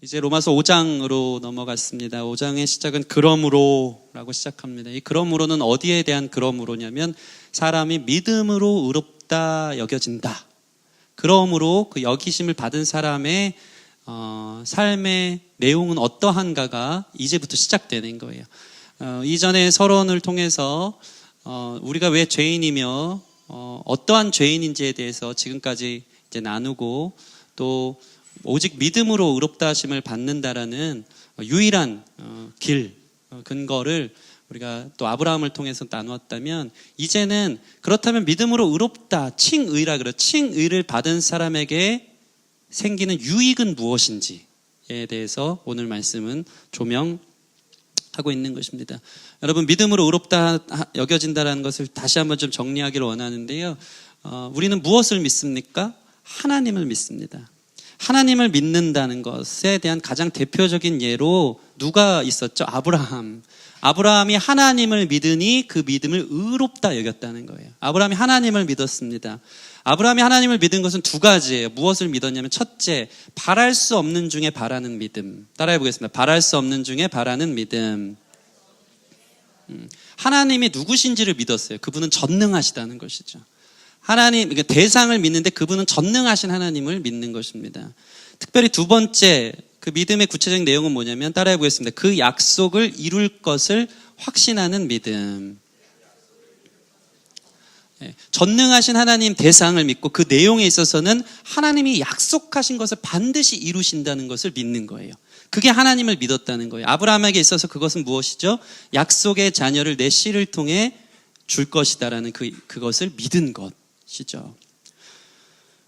이제 로마서 5장으로 넘어갔습니다. 5장의 시작은 그러므로라고 시작합니다. 이 그러므로는 어디에 대한 그러므로냐면 사람이 믿음으로 의롭다 여겨진다. 그러므로 그 여기심을 받은 사람의 삶의 내용은 어떠한가가 이제부터 시작되는 거예요. 이전에 서론을 통해서 우리가 왜 죄인이며 어떠한 죄인인지에 대해서 지금까지 이제 나누고 또 오직 믿음으로 의롭다 하심을 받는다라는 유일한 길, 근거를 우리가 또 아브라함을 통해서 나누었다면 이제는 그렇다면 믿음으로 의롭다, 칭의라 그래요. 칭의를 받은 사람에게 생기는 유익은 무엇인지에 대해서 오늘 말씀은 조명하고 있는 것입니다. 여러분, 믿음으로 의롭다 여겨진다는 것을 다시 한번 좀 정리하기를 원하는데요. 우리는 무엇을 믿습니까? 하나님을 믿습니다. 하나님을 믿는다는 것에 대한 가장 대표적인 예로 누가 있었죠? 아브라함이 하나님을 믿으니 그 믿음을 의롭다 여겼다는 거예요. 아브라함이 하나님을 믿었습니다. 아브라함이 하나님을 믿은 것은 두 가지예요. 무엇을 믿었냐면 첫째, 바랄 수 없는 중에 바라는 믿음. 따라해 보겠습니다. 바랄 수 없는 중에 바라는 믿음. 하나님이 누구신지를 믿었어요. 그분은 전능하시다는 것이죠. 하나님, 그러니까 대상을 믿는데 그분은 전능하신 하나님을 믿는 것입니다. 특별히 두 번째, 그 믿음의 구체적인 내용은 뭐냐면 따라해 보겠습니다. 그 약속을 이룰 것을 확신하는 믿음. 전능하신 하나님 대상을 믿고 그 내용에 있어서는 하나님이 약속하신 것을 반드시 이루신다는 것을 믿는 거예요. 그게 하나님을 믿었다는 거예요. 아브라함에게 있어서 그것은 무엇이죠? 약속의 자녀를 내 씨를 통해 줄 것이다라는 그것을 믿은 것이죠.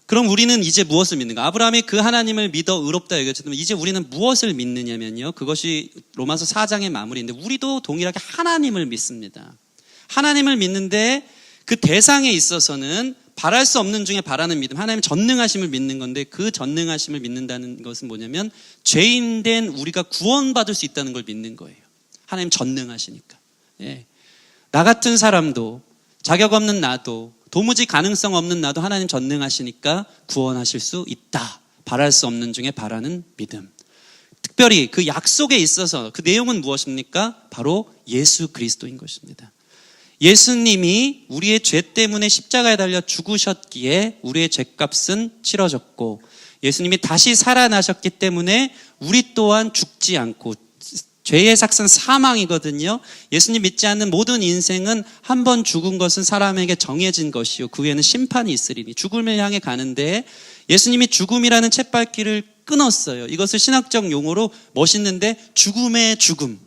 그럼 우리는 이제 무엇을 믿는가? 아브라함이 그 하나님을 믿어 의롭다 여겨졌다면 이제 우리는 무엇을 믿느냐면요. 그것이 로마서 4장의 마무리인데 우리도 동일하게 하나님을 믿습니다. 하나님을 믿는데 그 대상에 있어서는 바랄 수 없는 중에 바라는 믿음, 하나님 전능하심을 믿는 건데 그 전능하심을 믿는다는 것은 뭐냐면 죄인된 우리가 구원받을 수 있다는 걸 믿는 거예요. 하나님 전능하시니까. 나 같은 사람도, 자격 없는 나도, 도무지 가능성 없는 나도 하나님 전능하시니까 구원하실 수 있다. 바랄 수 없는 중에 바라는 믿음. 특별히 그 약속에 있어서 그 내용은 무엇입니까? 바로 예수 그리스도인 것입니다. 예수님이 우리의 죄 때문에 십자가에 달려 죽으셨기에 우리의 죄값은 치러졌고 예수님이 다시 살아나셨기 때문에 우리 또한 죽지 않고 죄의 삭은 사망이거든요. 예수님 믿지 않는 모든 인생은 한 번 죽은 것은 사람에게 정해진 것이요 그 후에는 심판이 있으리니 죽음을 향해 가는데 예수님이 죽음이라는 쳇바퀴를 끊었어요. 이것을 신학적 용어로 멋있는데 죽음의 죽음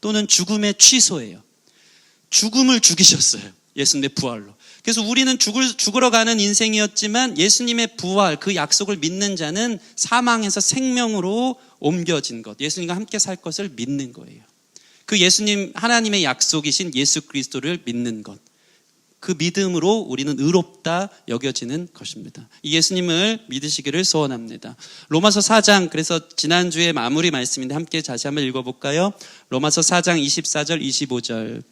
또는 죽음의 취소예요. 죽음을 죽이셨어요. 예수님의 부활로. 그래서 우리는 죽으러 가는 인생이었지만 예수님의 부활, 그 약속을 믿는 자는 사망에서 생명으로 옮겨진 것, 예수님과 함께 살 것을 믿는 거예요. 그 예수님, 하나님의 약속이신 예수 그리스도를 믿는 것, 그 믿음으로 우리는 의롭다 여겨지는 것입니다. 이 예수님을 믿으시기를 소원합니다. 로마서 4장, 그래서 지난주에 마무리 말씀인데 함께 다시 한번 읽어볼까요? 로마서 4장 24절 25절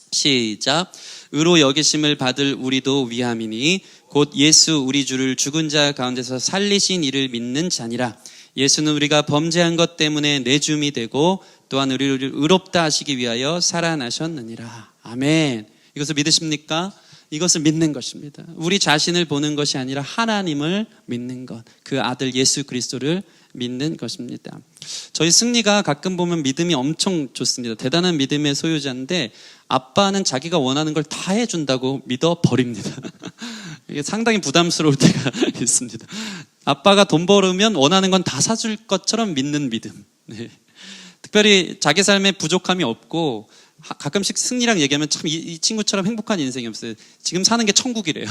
시작. 의로 여기심을 받을 우리도 위함이니 곧 예수 우리 주를 죽은 자 가운데서 살리신 이를 믿는 자니라. 예수는 우리가 범죄한 것 때문에 내줌이 되고 또한 우리를 의롭다 하시기 위하여 살아나셨느니라. 아멘. 이것을 믿으십니까? 이것을 믿는 것입니다. 우리 자신을 보는 것이 아니라 하나님을 믿는 것, 그 아들 예수 그리스도를 믿는 것입니다. 저희 승리가 가끔 보면 믿음이 엄청 좋습니다. 대단한 믿음의 소유자인데 아빠는 자기가 원하는 걸 다 해준다고 믿어버립니다. 이게 상당히 부담스러울 때가 있습니다. 아빠가 돈 벌으면 원하는 건 다 사줄 것처럼 믿는 믿음. 네. 특별히 자기 삶에 부족함이 없고 가끔씩 승리랑 얘기하면 참 이 친구처럼 행복한 인생이 없어요. 지금 사는 게 천국이래요.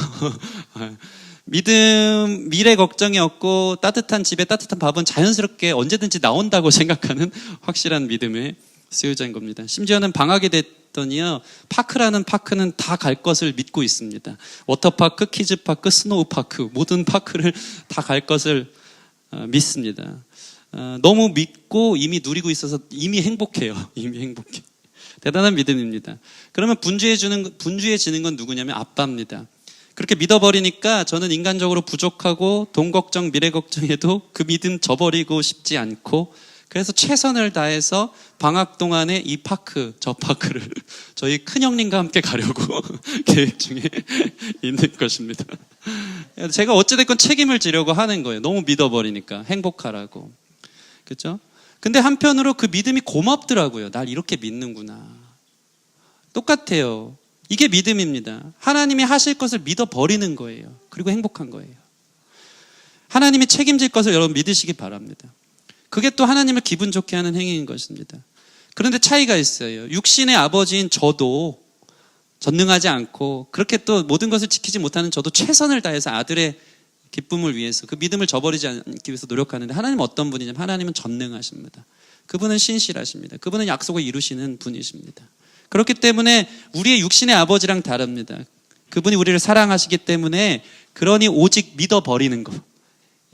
믿음, 미래 걱정이 없고 따뜻한 집에 따뜻한 밥은 자연스럽게 언제든지 나온다고 생각하는 확실한 믿음의 소유자인 겁니다. 심지어는 방학이 됐더니요, 파크라는 파크는 다 갈 것을 믿고 있습니다. 워터파크, 키즈파크, 스노우파크, 모든 파크를 다 갈 것을 믿습니다. 너무 믿고 이미 누리고 있어서 이미 행복해요. 이미 행복해. 대단한 믿음입니다. 그러면 분주해지는 건 누구냐면 아빠입니다. 그렇게 믿어버리니까 저는 인간적으로 부족하고 돈 걱정, 미래 걱정에도 그 믿음 저버리고 싶지 않고, 그래서 최선을 다해서 방학 동안에 이 파크, 저 파크를 저희 큰형님과 함께 가려고 계획 중에 있는 것입니다. 제가 어찌됐건 책임을 지려고 하는 거예요. 너무 믿어버리니까 행복하라고. 그렇죠? 근데 한편으로 그 믿음이 고맙더라고요. 날 이렇게 믿는구나. 똑같아요. 이게 믿음입니다. 하나님이 하실 것을 믿어버리는 거예요. 그리고 행복한 거예요. 하나님이 책임질 것을 여러분 믿으시기 바랍니다. 그게 또 하나님을 기분 좋게 하는 행위인 것입니다. 그런데 차이가 있어요. 육신의 아버지인 저도 전능하지 않고 그렇게 또 모든 것을 지키지 못하는 저도 최선을 다해서 아들의 기쁨을 위해서 그 믿음을 저버리지 않기 위해서 노력하는데, 하나님은 어떤 분이냐면 하나님은 전능하십니다. 그분은 신실하십니다. 그분은 약속을 이루시는 분이십니다. 그렇기 때문에 우리의 육신의 아버지랑 다릅니다. 그분이 우리를 사랑하시기 때문에, 그러니 오직 믿어버리는 것,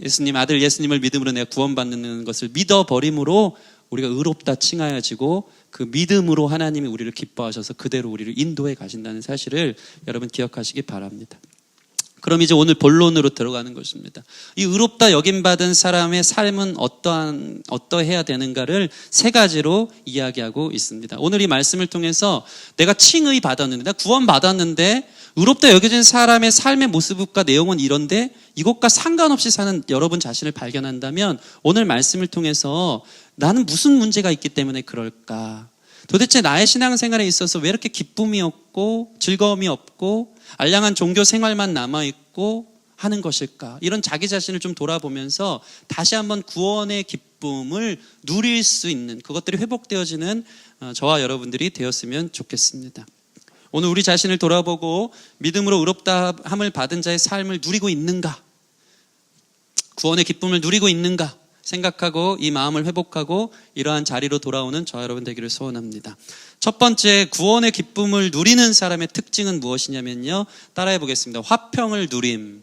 예수님 아들 예수님을 믿음으로 내가 구원받는 것을 믿어버림으로 우리가 의롭다 칭하여지고, 그 믿음으로 하나님이 우리를 기뻐하셔서 그대로 우리를 인도해 가신다는 사실을 여러분 기억하시기 바랍니다. 그럼 이제 오늘 본론으로 들어가는 것입니다. 이 의롭다 여김받은 사람의 삶은 어떠해야 되는가를 세 가지로 이야기하고 있습니다. 오늘 이 말씀을 통해서 내가 칭의 받았는데, 내가 구원 받았는데 의롭다 여겨진 사람의 삶의 모습과 내용은 이런데, 이것과 상관없이 사는 여러분 자신을 발견한다면 오늘 말씀을 통해서 나는 무슨 문제가 있기 때문에 그럴까? 도대체 나의 신앙생활에 있어서 왜 이렇게 기쁨이 없고 즐거움이 없고 알량한 종교 생활만 남아있고 하는 것일까? 이런 자기 자신을 좀 돌아보면서 다시 한번 구원의 기쁨을 누릴 수 있는, 그것들이 회복되어지는 저와 여러분들이 되었으면 좋겠습니다. 오늘 우리 자신을 돌아보고 믿음으로 의롭다함을 받은 자의 삶을 누리고 있는가? 구원의 기쁨을 누리고 있는가? 생각하고 이 마음을 회복하고 이러한 자리로 돌아오는 저와 여러분 되기를 소원합니다. 첫 번째, 구원의 기쁨을 누리는 사람의 특징은 무엇이냐면요, 따라해 보겠습니다. 화평을 누림.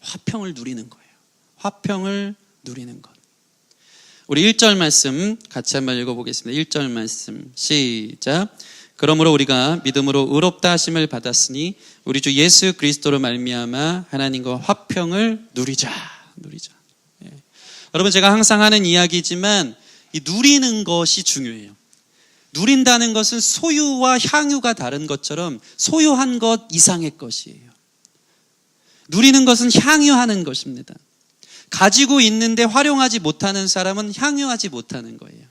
화평을 누리는 거예요. 화평을 누리는 것. 우리 1절 말씀 같이 한번 읽어보겠습니다. 1절 말씀 시작. 그러므로 우리가 믿음으로 의롭다 하심을 받았으니 우리 주 예수 그리스도로 말미암아 하나님과 화평을 누리자. 예. 여러분, 제가 항상 하는 이야기지만 이 누리는 것이 중요해요. 누린다는 것은 소유와 향유가 다른 것처럼 소유한 것 이상의 것이에요. 누리는 것은 향유하는 것입니다. 가지고 있는데 활용하지 못하는 사람은 향유하지 못하는 거예요.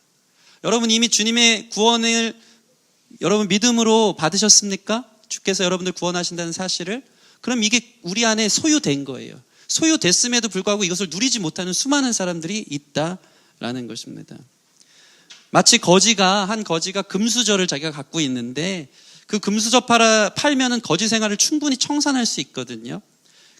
여러분, 이미 주님의 구원을 여러분 믿음으로 받으셨습니까? 주께서 여러분들 구원하신다는 사실을. 그럼 이게 우리 안에 소유된 거예요. 소유됐음에도 불구하고 이것을 누리지 못하는 수많은 사람들이 있다라는 것입니다. 마치 한 거지가 금수저를 자기가 갖고 있는데 그 금수저 팔면은 거지 생활을 충분히 청산할 수 있거든요.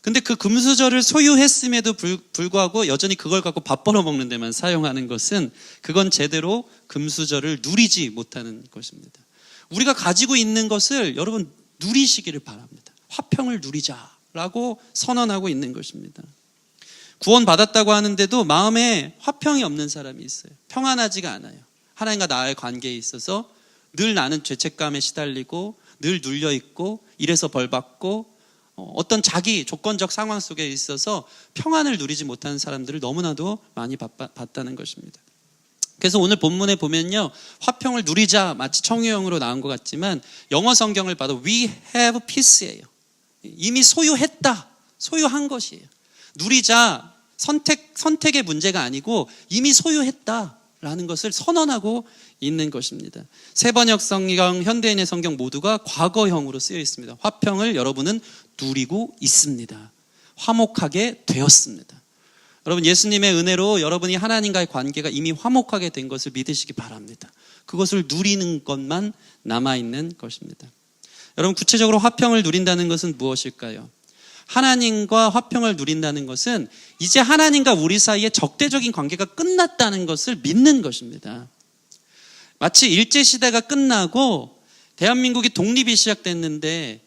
근데 그 금수저를 소유했음에도 불구하고 여전히 그걸 갖고 밥 벌어 먹는 데만 사용하는 것은, 그건 제대로 금수저를 누리지 못하는 것입니다. 우리가 가지고 있는 것을 여러분 누리시기를 바랍니다. 화평을 누리자라고 선언하고 있는 것입니다. 구원받았다고 하는데도 마음에 화평이 없는 사람이 있어요. 평안하지가 않아요. 하나님과 나의 관계에 있어서 늘 나는 죄책감에 시달리고 늘 눌려있고 이래서 벌받고 어떤 자기 조건적 상황 속에 있어서 평안을 누리지 못하는 사람들을 너무나도 많이 봤다는 것입니다. 그래서 오늘 본문에 보면요, 화평을 누리자, 마치 청유형으로 나온 것 같지만 영어 성경을 봐도 we have peace예요. 이미 소유했다, 소유한 것이에요. 누리자, 선택의 문제가 아니고 이미 소유했다라는 것을 선언하고 있는 것입니다. 세번역 성경, 현대인의 성경 모두가 과거형으로 쓰여 있습니다. 화평을 여러분은 누리고 있습니다. 화목하게 되었습니다. 여러분, 예수님의 은혜로 여러분이 하나님과의 관계가 이미 화목하게 된 것을 믿으시기 바랍니다. 그것을 누리는 것만 남아있는 것입니다. 여러분, 구체적으로 화평을 누린다는 것은 무엇일까요? 하나님과 화평을 누린다는 것은 이제 하나님과 우리 사이에 적대적인 관계가 끝났다는 것을 믿는 것입니다. 마치 일제시대가 끝나고 대한민국이 독립이 시작됐는데,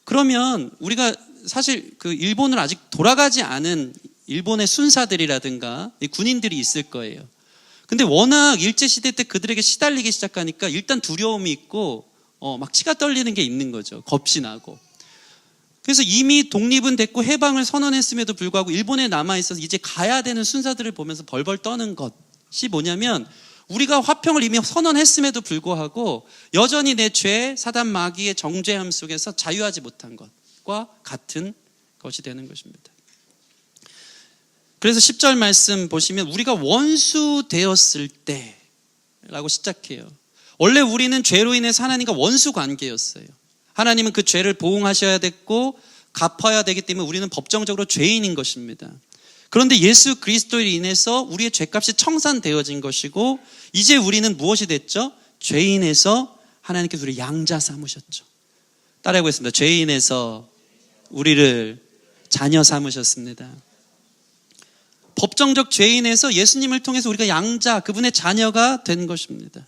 그러면 우리가 사실 그 일본을 아직 돌아가지 않은 일본의 순사들이라든가 군인들이 있을 거예요. 근데 워낙 일제시대 때 그들에게 시달리기 시작하니까 일단 두려움이 있고 막 치가 떨리는 게 있는 거죠. 겁이 나고. 그래서 이미 독립은 됐고 해방을 선언했음에도 불구하고 일본에 남아있어서 이제 가야 되는 순사들을 보면서 벌벌 떠는 것이 뭐냐면, 우리가 화평을 이미 선언했음에도 불구하고 여전히 내 죄, 사단 마귀의 정죄함 속에서 자유하지 못한 것과 같은 것이 되는 것입니다. 그래서 10절 말씀 보시면 우리가 원수 되었을 때라고 시작해요. 원래 우리는 죄로 인해서 하나님과 원수 관계였어요. 하나님은 그 죄를 보응하셔야 됐고 갚아야 되기 때문에 우리는 법정적으로 죄인인 것입니다. 그런데 예수 그리스도로 인해서 우리의 죄값이 청산되어진 것이고, 이제 우리는 무엇이 됐죠? 죄인에서 하나님께서 우리를 양자 삼으셨죠. 따라해보겠습니다. 죄인에서 우리를 자녀 삼으셨습니다. 법정적 죄인에서 예수님을 통해서 우리가 양자, 그분의 자녀가 된 것입니다.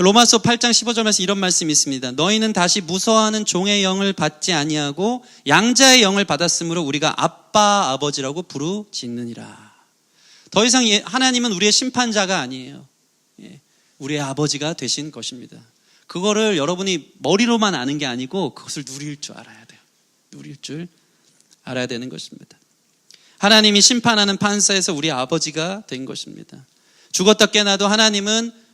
로마서 8장 15절 말씀 이런 말씀이 있습니다. 너희는 다시 무서워하는 종의 영을 받지 아니하고 양자의 영을 받았으므로 우리가 아빠 아버지라고 부르짖느니라. 더 이상 하나님은 우리의 심판자가 아니에요. 우리의 아버지가 되신 것입니다. 그거를 여러분이 머리로만 아는 게 아니고 그것을 누릴 줄 알아야 돼요. 누릴 줄 알아야 되는 것입니다. 하나님이 심판하는 판사에서 우리 아버지가 된 것입니다. 죽었다 깨나도 하나님은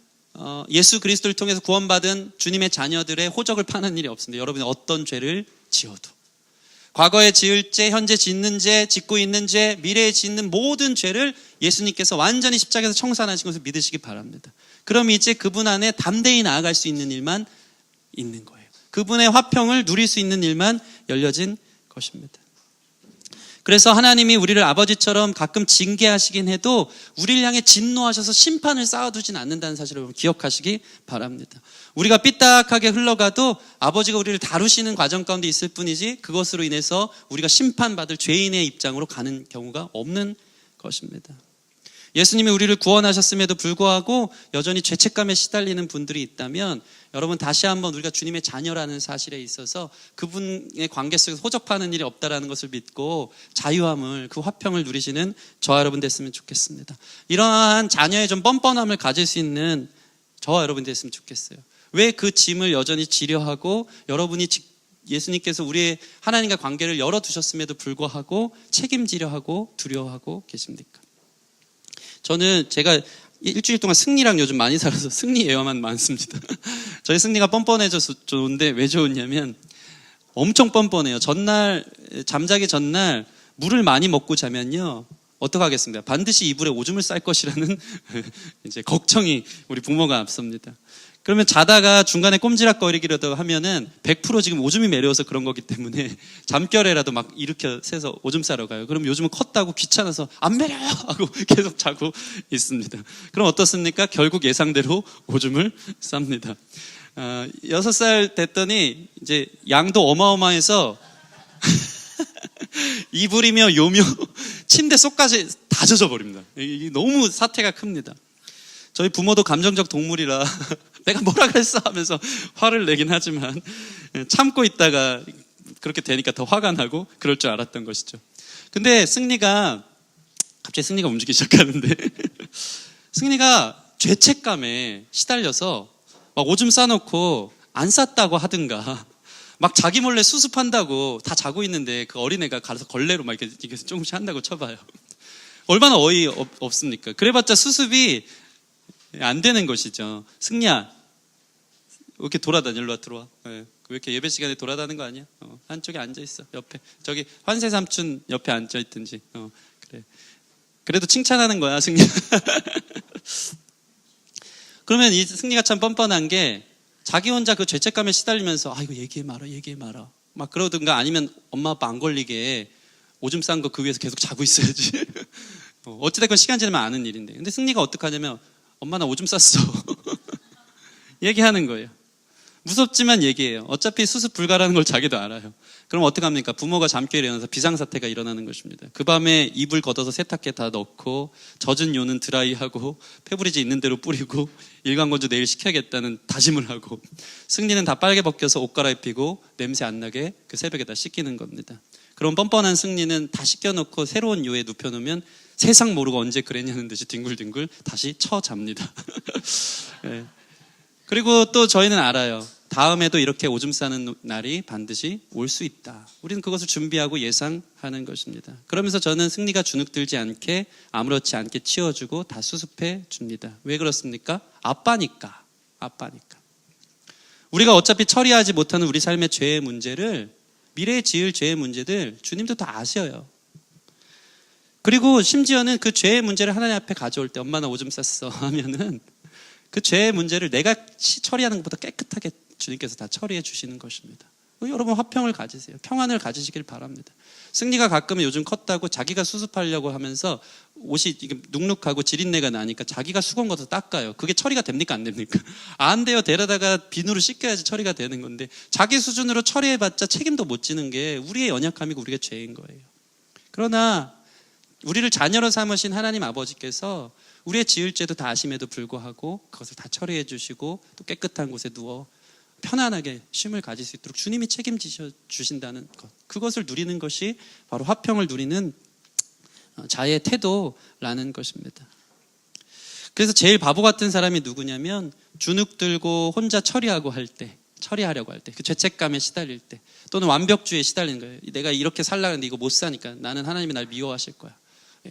예수 그리스도를 통해서 구원받은 주님의 자녀들의 호적을 파는 일이 없습니다. 여러분이 어떤 죄를 지어도, 과거에 지을 죄, 현재 짓는 죄, 짓고 있는 죄, 미래에 짓는 모든 죄를 예수님께서 완전히 십자가에서 청산하신 것을 믿으시기 바랍니다. 그럼 이제 그분 안에 담대히 나아갈 수 있는 일만 있는 거예요. 그분의 화평을 누릴 수 있는 일만 열려진 것입니다. 그래서 하나님이 우리를 아버지처럼 가끔 징계하시긴 해도 우리를 향해 진노하셔서 심판을 쌓아두진 않는다는 사실을 기억하시기 바랍니다. 우리가 삐딱하게 흘러가도 아버지가 우리를 다루시는 과정 가운데 있을 뿐이지 그것으로 인해서 우리가 심판받을 죄인의 입장으로 가는 경우가 없는 것입니다. 예수님이 우리를 구원하셨음에도 불구하고 여전히 죄책감에 시달리는 분들이 있다면, 여러분 다시 한번 우리가 주님의 자녀라는 사실에 있어서 그분의 관계 속에서 호적파는 일이 없다라는 것을 믿고 자유함을, 그 화평을 누리시는 저와 여러분 됐으면 좋겠습니다. 이러한 자녀의 좀 뻔뻔함을 가질 수 있는 저와 여러분 됐으면 좋겠어요. 왜 그 짐을 여전히 지려 하고 여러분이 예수님께서 우리의 하나님과 관계를 열어두셨음에도 불구하고 책임지려 하고 두려워하고 계십니까? 저는 제가 일주일 동안 승리랑 요즘 많이 살아서 승리 예화만 많습니다. 저희 승리가 뻔뻔해져서 좋은데 왜 좋으냐면 엄청 뻔뻔해요. 잠자기 전날 물을 많이 먹고 자면요, 어떡하겠습니까? 반드시 이불에 오줌을 쌀 것이라는 이제 걱정이 우리 부모가 앞섭니다. 그러면 자다가 중간에 꼼지락거리기라도 하면은 100% 지금 오줌이 매려워서 그런 거기 때문에 잠결에라도 막 일으켜 세서 오줌 싸러 가요. 그럼 요즘은 컸다고 귀찮아서 안 매려요 하고 계속 자고 있습니다. 그럼 어떻습니까? 결국 예상대로 오줌을 쌉니다. 6살 됐더니 이제 양도 어마어마해서 이불이며 요며 침대 속까지 다 젖어버립니다. 이게 너무 사태가 큽니다. 저희 부모도 감정적 동물이라 내가 뭐라 그랬어 하면서 화를 내긴 하지만 참고 있다가 그렇게 되니까 더 화가 나고 그럴 줄 알았던 것이죠. 근데 갑자기 승리가 움직이기 시작하는데 승리가 죄책감에 시달려서 막 오줌 싸놓고 안 쌌다고 하든가, 막 자기 몰래 수습한다고 다 자고 있는데 그 어린애가 가서 걸레로 막 이렇게 조금씩 한다고 쳐봐요. 얼마나 없습니까? 그래봤자 수습이 안 되는 것이죠. 승리야, 왜 이렇게 돌아다녀? 일로 와, 들어와. 왜 이렇게 예배 시간에 돌아다니는 거 아니야? 한쪽에 앉아있어. 옆에. 저기 환세 삼촌 옆에 앉아있든지. 그래. 그래도 칭찬하는 거야, 승리. 그러면 이 승리가 참 뻔뻔한 게, 자기 혼자 그 죄책감에 시달리면서 이거 얘기해 마라 막 그러든가, 아니면 엄마 아빠 안 걸리게 오줌 싼 거 그 위에서 계속 자고 있어야지. 어찌됐건 시간 지나면 아는 일인데. 근데 승리가 어떡하냐면, 엄마 나 오줌 쌌어. 얘기하는 거예요. 무섭지만 얘기해요. 어차피 수습 불가라는 걸 자기도 알아요. 그럼 어떡합니까? 부모가 잠결에 일어나서 비상사태가 일어나는 것입니다. 그 밤에 이불 걷어서 세탁기에 다 넣고, 젖은 요는 드라이하고, 페브리즈 있는 대로 뿌리고, 일광건조 내일 시켜야겠다는 다짐을 하고, 승리는 다 빨개 벗겨서 옷 갈아입히고 냄새 안 나게 그 새벽에 다 씻기는 겁니다. 그럼 뻔뻔한 승리는 다 씻겨놓고 새로운 요에 눕혀놓으면 세상 모르고 언제 그랬냐는 듯이 뒹굴뒹굴 다시 쳐잡니다. 네. 그리고 또 저희는 알아요. 다음에도 이렇게 오줌 싸는 날이 반드시 올 수 있다. 우리는 그것을 준비하고 예상하는 것입니다. 그러면서 저는 승리가 주눅들지 않게 아무렇지 않게 치워주고 다 수습해 줍니다. 왜 그렇습니까? 아빠니까. 우리가 어차피 처리하지 못하는 우리 삶의 죄의 문제를, 미래에 지을 죄의 문제들 주님도 다 아셔요. 그리고 심지어는 그 죄의 문제를 하나님 앞에 가져올 때, 엄마 나 오줌 쌌어 하면은 그 죄의 문제를 내가 처리하는 것보다 깨끗하게 주님께서 다 처리해 주시는 것입니다. 여러분 화평을 가지세요. 평안을 가지시길 바랍니다. 승리가 가끔은 요즘 컸다고 자기가 수습하려고 하면서 옷이 눅눅하고 지린내가 나니까 자기가 수건 걷어서 닦아요. 그게 처리가 됩니까 안 됩니까? 안 돼요. 데려다가 비누로 씻겨야지 처리가 되는 건데, 자기 수준으로 처리해봤자 책임도 못 지는 게 우리의 연약함이고 우리의 죄인 거예요. 그러나 우리를 자녀로 삼으신 하나님 아버지께서 우리의 지을 죄도 다 아심에도 불구하고 그것을 다 처리해 주시고 또 깨끗한 곳에 누워 편안하게 쉼을 가질 수 있도록 주님이 책임지셔 주신다는 것, 그것을 누리는 것이 바로 화평을 누리는 자의 태도라는 것입니다. 그래서 제일 바보 같은 사람이 누구냐면, 주눅들고 혼자 처리하려고 할 때, 그 죄책감에 시달릴 때, 또는 완벽주의에 시달리는 거예요. 내가 이렇게 살려고 하는데 이거 못 사니까 나는 하나님이 날 미워하실 거야.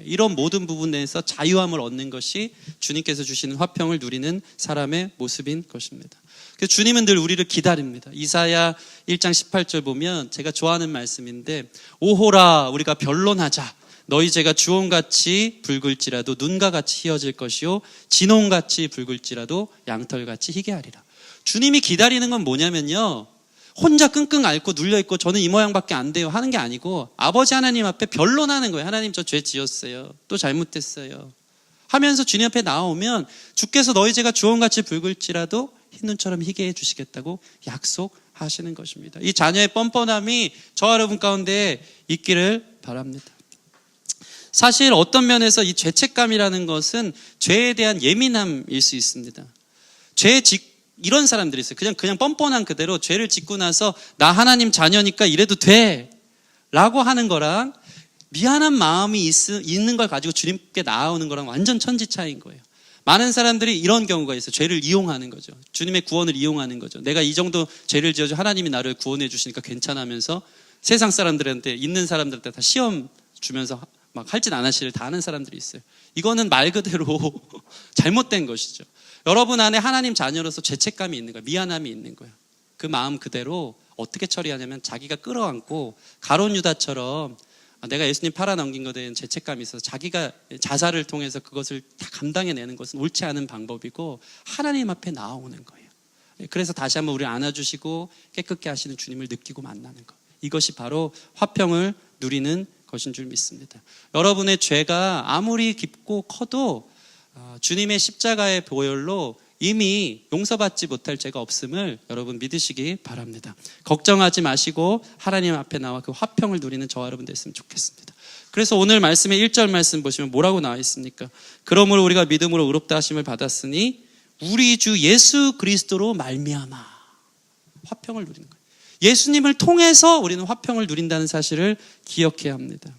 이런 모든 부분에서 자유함을 얻는 것이 주님께서 주시는 화평을 누리는 사람의 모습인 것입니다. 그래서 주님은 늘 우리를 기다립니다. 이사야 1장 18절 보면 제가 좋아하는 말씀인데, 오호라 우리가 변론하자. 너희 죄가 주홍같이 붉을지라도 눈과 같이 희어질 것이요 진홍같이 붉을지라도 양털같이 희게 하리라. 주님이 기다리는 건 뭐냐면요, 혼자 끙끙 앓고 눌려있고 저는 이 모양밖에 안 돼요 하는 게 아니고, 아버지 하나님 앞에 변론하는 거예요. 하나님 저 죄 지었어요, 또 잘못했어요 하면서 주님 앞에 나오면 주께서 너희 죄가 주홍같이 붉을지라도 흰 눈처럼 희게 해주시겠다고 약속하시는 것입니다. 이 자녀의 뻔뻔함이 저와 여러분 가운데 있기를 바랍니다. 사실 어떤 면에서 이 죄책감이라는 것은 죄에 대한 예민함일 수 있습니다. 이런 사람들이 있어요. 그냥 뻔뻔한 그대로 죄를 짓고 나서 나 하나님 자녀니까 이래도 돼 라고 하는 거랑, 미안한 마음이 있는 걸 가지고 주님께 나아오는 거랑 완전 천지 차이인 거예요. 많은 사람들이 이런 경우가 있어요. 죄를 이용하는 거죠. 주님의 구원을 이용하는 거죠. 내가 이 정도 죄를 지어줘 하나님이 나를 구원해 주시니까 괜찮으면서 세상 사람들한테, 있는 사람들한테 다 시험 주면서 막 할 짓 안 하시를 다 하는 사람들이 있어요. 이거는 말 그대로 잘못된 것이죠. 여러분 안에 하나님 자녀로서 죄책감이 있는 거예요. 미안함이 있는 거예요. 그 마음 그대로 어떻게 처리하냐면, 자기가 끌어안고 가룟 유다처럼 내가 예수님 팔아넘긴 것에 대한 죄책감이 있어서 자기가 자살을 통해서 그것을 다 감당해내는 것은 옳지 않은 방법이고, 하나님 앞에 나아오는 거예요. 그래서 다시 한번 우리를 안아주시고 깨끗게 하시는 주님을 느끼고 만나는 것, 이것이 바로 화평을 누리는 것인 줄 믿습니다. 여러분의 죄가 아무리 깊고 커도 주님의 십자가의 보혈로 이미 용서받지 못할 죄가 없음을 여러분 믿으시기 바랍니다. 걱정하지 마시고 하나님 앞에 나와 그 화평을 누리는 저와 여러분 됐으면 좋겠습니다. 그래서 오늘 말씀의 1절 말씀 보시면 뭐라고 나와 있습니까? 그러므로 우리가 믿음으로 의롭다 하심을 받았으니 우리 주 예수 그리스도로 말미암아 화평을 누리는 거예요. 예수님을 통해서 우리는 화평을 누린다는 사실을 기억해야 합니다.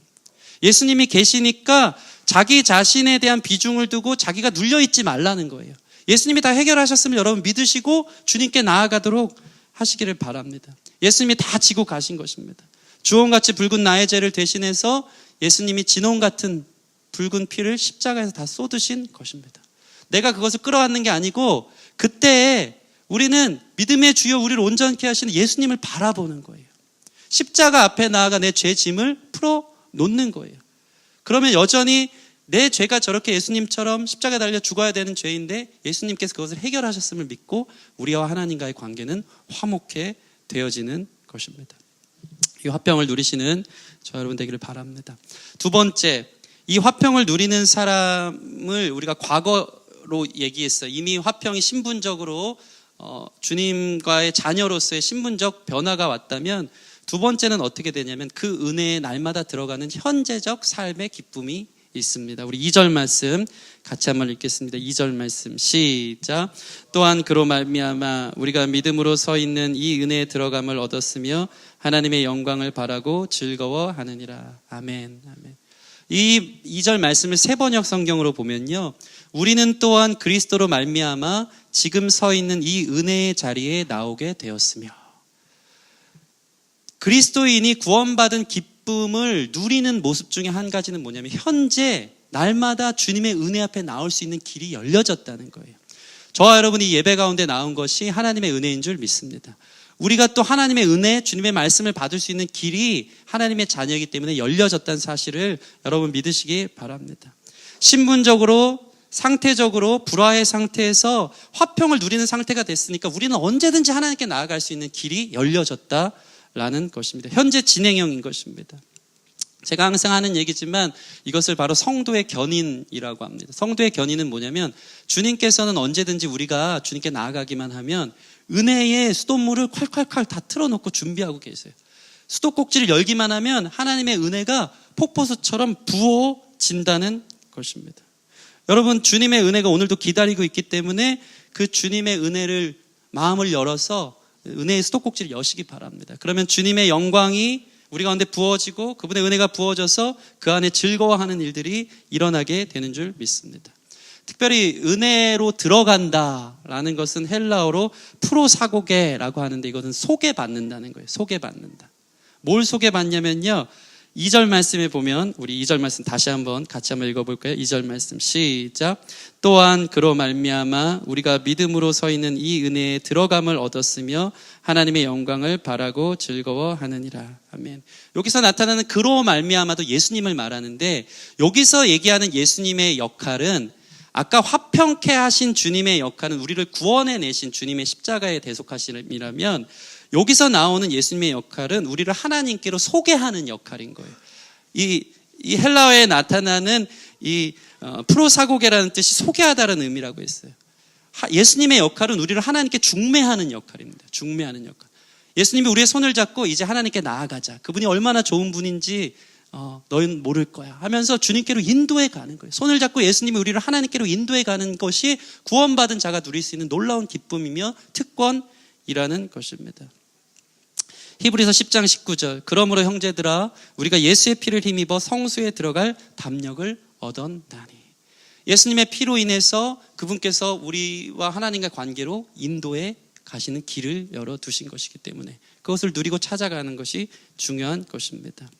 예수님이 계시니까 자기 자신에 대한 비중을 두고 자기가 눌려있지 말라는 거예요. 예수님이 다 해결하셨으면 여러분 믿으시고 주님께 나아가도록 하시기를 바랍니다. 예수님이 다 지고 가신 것입니다. 주홍같이 붉은 나의 죄를 대신해서 예수님이 진홍 같은 붉은 피를 십자가에서 다 쏟으신 것입니다. 내가 그것을 끌어안는 게 아니고, 그때 우리는 믿음의 주여 우리를 온전케 하시는 예수님을 바라보는 거예요. 십자가 앞에 나아가 내 죄 짐을 풀어 놓는 거예요. 그러면 여전히 내 죄가 저렇게 예수님처럼 십자가에 달려 죽어야 되는 죄인데 예수님께서 그것을 해결하셨음을 믿고 우리와 하나님과의 관계는 화목해 되어지는 것입니다. 이 화평을 누리시는 저 여러분 되기를 바랍니다. 두 번째, 이 화평을 누리는 사람을 우리가 과거로 얘기했어요. 이미 화평이 신분적으로 주님과의 자녀로서의 신분적 변화가 왔다면, 두 번째는 어떻게 되냐면 그 은혜에 날마다 들어가는 현재적 삶의 기쁨이 있습니다. 우리 2절 말씀 같이 한번 읽겠습니다. 2절 말씀 시작. 또한 그로 말미암아 우리가 믿음으로 서 있는 이 은혜에 들어감을 얻었으며 하나님의 영광을 바라고 즐거워하느니라. 아멘. 아멘. 이 2절 말씀을 세 번역 성경으로 보면요, 우리는 또한 그리스도로 말미암아 지금 서 있는 이 은혜의 자리에 나오게 되었으며, 그리스도인이 구원받은 기쁨을 누리는 모습 중에 한 가지는 뭐냐면 현재 날마다 주님의 은혜 앞에 나올 수 있는 길이 열려졌다는 거예요. 저와 여러분이 예배 가운데 나온 것이 하나님의 은혜인 줄 믿습니다. 우리가 또 하나님의 은혜, 주님의 말씀을 받을 수 있는 길이 하나님의 자녀이기 때문에 열려졌다는 사실을 여러분 믿으시기 바랍니다. 신분적으로, 상태적으로 불화의 상태에서 화평을 누리는 상태가 됐으니까 우리는 언제든지 하나님께 나아갈 수 있는 길이 열려졌다라는 것입니다. 현재 진행형인 것입니다. 제가 항상 하는 얘기지만 이것을 바로 성도의 견인이라고 합니다. 성도의 견인은 뭐냐면 주님께서는 언제든지 우리가 주님께 나아가기만 하면 은혜의 수돗물을 콸콸콸 다 틀어놓고 준비하고 계세요. 수도꼭지를 열기만 하면 하나님의 은혜가 폭포수처럼 부어진다는 것입니다. 여러분, 주님의 은혜가 오늘도 기다리고 있기 때문에 그 주님의 은혜를, 마음을 열어서 은혜의 수도꼭지를 여시기 바랍니다. 그러면 주님의 영광이 우리 가운데 부어지고 그분의 은혜가 부어져서 그 안에 즐거워하는 일들이 일어나게 되는 줄 믿습니다. 특별히 은혜로 들어간다라는 것은 헬라어로 프로사고게라고 하는데, 이것은 소개받는다는 거예요. 소개받는다. 뭘 소개받냐면요, 2절 말씀에 보면, 우리 2절 말씀 다시 한번 같이 한번 읽어볼까요? 2절 말씀 시작. 또한 그로 말미암아 우리가 믿음으로 서 있는 이 은혜에 들어감을 얻었으며 하나님의 영광을 바라고 즐거워하느니라. 아멘. 여기서 나타나는 그로 말미암아도 예수님을 말하는데, 여기서 얘기하는 예수님의 역할은, 아까 화평케 하신 주님의 역할은 우리를 구원해 내신 주님의 십자가에 대속하심이라면, 여기서 나오는 예수님의 역할은 우리를 하나님께로 소개하는 역할인 거예요. 이 헬라어에 나타나는 이 프로사고게라는 뜻이 소개하다라는 의미라고 했어요. 예수님의 역할은 우리를 하나님께 중매하는 역할입니다. 중매하는 역할. 예수님이 우리의 손을 잡고 이제 하나님께 나아가자. 그분이 얼마나 좋은 분인지 너희는 모를 거야 하면서 주님께로 인도해 가는 거예요. 손을 잡고 예수님이 우리를 하나님께로 인도해 가는 것이 구원받은 자가 누릴 수 있는 놀라운 기쁨이며 특권이라는 것입니다. 히브리서 10장 19절. 그러므로 형제들아, 우리가 예수의 피를 힘입어 성수에 들어갈 담력을 얻었나니. 예수님의 피로 인해서 그분께서 우리와 하나님과 관계로 인도해 가시는 길을 열어두신 것이기 때문에 그것을 누리고 찾아가는 것이 중요한 것입니다.